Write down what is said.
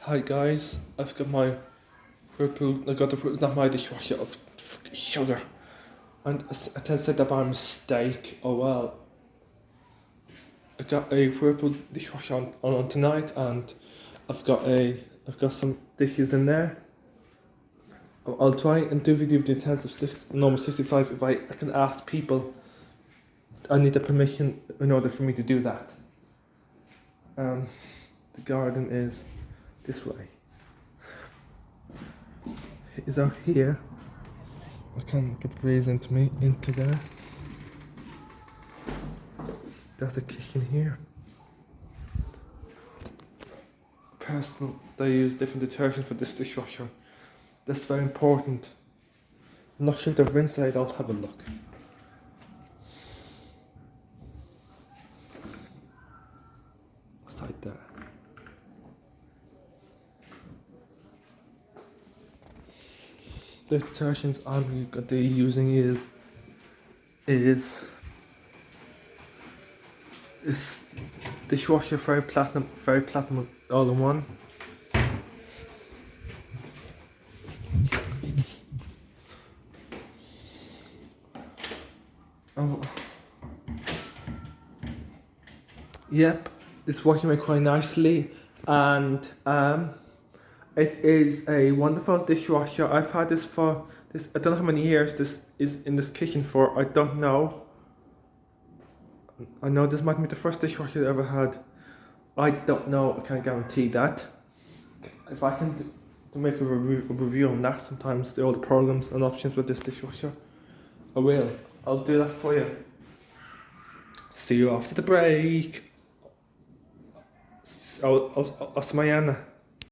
Hi guys, I've got my whirlpool. I got not my dishwasher of sugar, and I tend to say that by mistake. Oh well, I got a whirlpool dishwasher on tonight, and I've got some dishes in there. I'll try and do video with the intents of normal 65 if I can ask people. I need the permission in order for me to do that. The garden is this way. Is out here. I can't get the breeze into there. There's a kitchen here. They use different detergents for this dishwasher. That's very important. I'm not sure if they're inside, I'll have a look. Inside there. The detergents they're using is dishwasher very platinum all in one. Oh, yep, it's working out quite nicely, and it is a wonderful dishwasher. I've had this for this. I don't know how many years this is in this kitchen for. I don't know. I know this might be the first dishwasher I ever had. I don't know. I can't guarantee that. If I can to make a review on that, sometimes all the programs and options with this dishwasher, I will. I'll do that for you. See you after the break. I'll see Mariana.